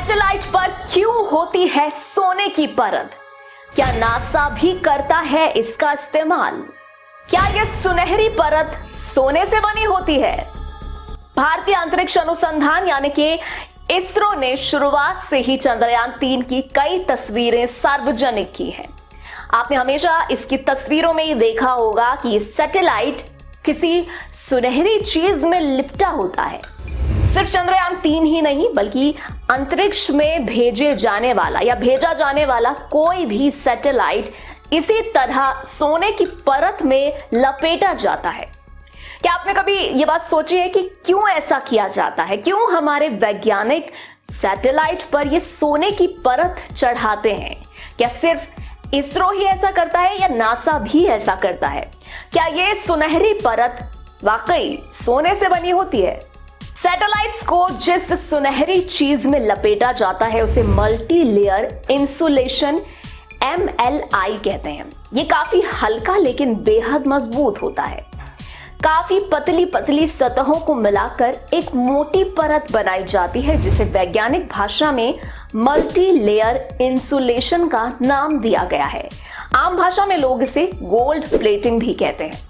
Satellite पर क्यों होती है सोने की परत? क्या नासा भी करता है इसका इस्तेमाल? क्या यह सुनहरी परत सोने से बनी होती है? भारतीय अंतरिक्ष अनुसंधान यानी कि इसरो ने शुरुआत से ही चंद्रयान-3 की कई तस्वीरें सार्वजनिक की हैं। आपने हमेशा इसकी तस्वीरों में ही देखा होगा कि ये सैटेलाइट किसी सुनहरी चीज में लिपटा होता है। सिर्फ चंद्रयान-3 ही नहीं बल्कि अंतरिक्ष में भेजा जाने वाला कोई भी सैटेलाइट इसी तरह सोने की परत में लपेटा जाता है। क्या आपने कभी ये बात सोची है कि क्यों ऐसा किया जाता है? क्यों हमारे वैज्ञानिक सैटेलाइट पर ये सोने की परत चढ़ाते हैं? क्या सिर्फ इसरो ही ऐसा करता है या नासा भी ऐसा करता है? क्या ये सुनहरी परत वाकई सोने से बनी होती है? सैटेलाइट्स को जिस सुनहरी चीज में लपेटा जाता है उसे मल्टी लेयर इंसुलेशन MLI कहते हैं। ये काफी हल्का लेकिन बेहद मजबूत होता है। काफी पतली पतली सतहों को मिलाकर एक मोटी परत बनाई जाती है जिसे वैज्ञानिक भाषा में मल्टी लेयर इंसुलेशन का नाम दिया गया है। आम भाषा में लोग इसे गोल्ड प्लेटिंग भी कहते हैं।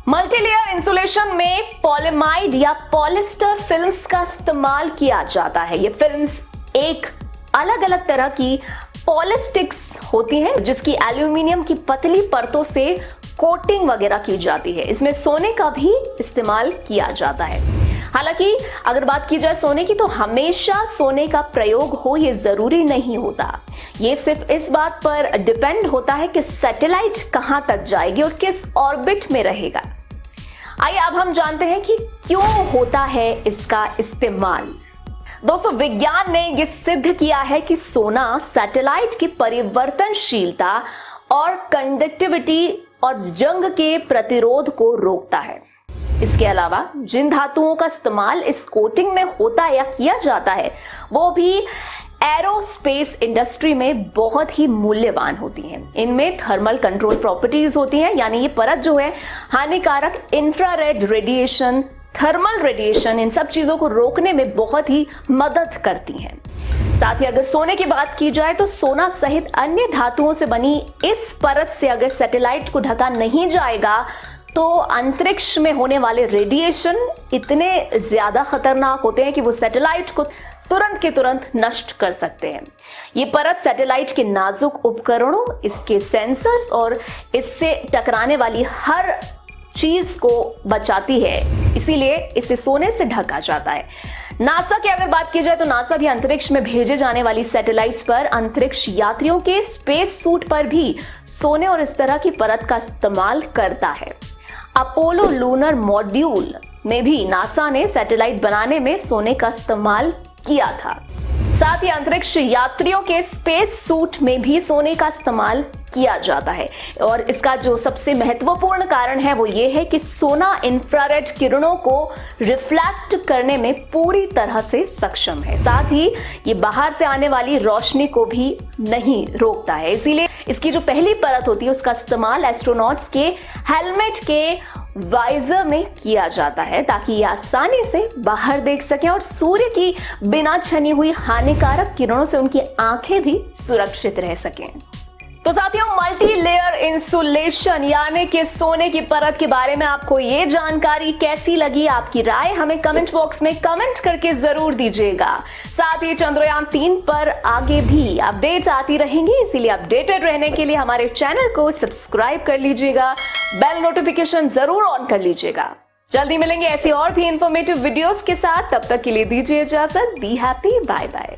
मल्टीलेयर इंसुलेशन में पॉलीमाइड या पॉलिस्टर फिल्म्स का इस्तेमाल किया जाता है। ये फिल्म्स एक अलग अलग तरह की पॉलिस्टिक्स होती हैं जिसकी एल्यूमिनियम की पतली परतों से कोटिंग वगैरह की जाती है। इसमें सोने का भी इस्तेमाल किया जाता है। हालांकि अगर बात की जाए सोने की तो हमेशा सोने का प्रयोग हो ये जरूरी नहीं होता। ये सिर्फ इस बात पर डिपेंड होता है कि सैटेलाइट कहां तक जाएगी और किस ऑर्बिट में रहेगा। आइए अब हम जानते हैं कि क्यों होता है इसका इस्तेमाल। दोस्तों, विज्ञान ने यह सिद्ध किया है कि सोना सैटेलाइट की परिवर्तनशीलता और कंडक्टिविटी और जंग के प्रतिरोध को रोकता है। इसके अलावा जिन धातुओं का इस्तेमाल इस कोटिंग में होता है या किया जाता है वो भी एरोस्पेस इंडस्ट्री में बहुत ही मूल्यवान होती हैं। इनमें थर्मल कंट्रोल प्रॉपर्टीज होती हैं, यानी ये परत जो है हानिकारक इंफ्रारेड रेडिएशन, थर्मल रेडिएशन, इन सब चीजों को रोकने में बहुत ही मदद करती हैं। साथ ही अगर सोने की बात की जाए तो सोना सहित अन्य धातुओं से बनी इस परत से अगर सैटेलाइट को ढका नहीं जाएगा तो अंतरिक्ष में होने वाले रेडिएशन इतने ज्यादा खतरनाक होते हैं कि वो सैटेलाइट को तुरंत के तुरंत नष्ट कर सकते हैं। ये परत सैटेलाइट के नाजुक उपकरणों, इसके सेंसर्स और इससे टकराने वाली हर चीज को बचाती है, इसीलिए इसे सोने से ढका जाता है। नासा की अगर बात की जाए तो नासा भी अंतरिक्ष में भेजे जाने वाली सैटेलाइट्स पर अंतरिक्ष यात्रियों के स्पेस सूट पर भी सोने और इस तरह की परत का इस्तेमाल करता है। अपोलो लूनर मॉड्यूल में भी नासा ने सैटेलाइट बनाने में सोने का इस्तेमाल किया था। साथ ही अंतरिक्ष यात्रियों के स्पेस सूट में भी सोने का इस्तेमाल किया जाता है और इसका जो सबसे महत्वपूर्ण कारण है वो ये है कि सोना इंफ्रारेड किरणों को रिफ्लेक्ट करने में पूरी तरह से सक्षम है। साथ ही ये बाहर से आने वाली रोशनी को भी नहीं रोकता है। इसीलिए इसकी जो पहली परत होती है उसका इस्तेमाल एस्ट्रोनॉट्स के हेलमेट के वाइजर में किया जाता है ताकि ये आसानी से बाहर देख सकें और सूर्य की बिना छनी हुई हानिकारक किरणों से उनकी आंखें भी सुरक्षित रह सकें। तो साथियों, मल्टी लेयर इंसुलेशन यानी कि सोने की परत के बारे में आपको ये जानकारी कैसी लगी? आपकी राय हमें कमेंट बॉक्स में कमेंट करके जरूर दीजिएगा। साथ ही चंद्रयान-3 पर आगे भी अपडेट्स आती रहेंगी, इसीलिए अपडेटेड रहने के लिए हमारे चैनल को सब्सक्राइब कर लीजिएगा, बेल नोटिफिकेशन जरूर ऑन कर लीजिएगा। जल्दी मिलेंगे ऐसी और भी इंफॉर्मेटिव वीडियोस के साथ। तब तक के लिए दीजिए इजाजत। Be happy, bye bye.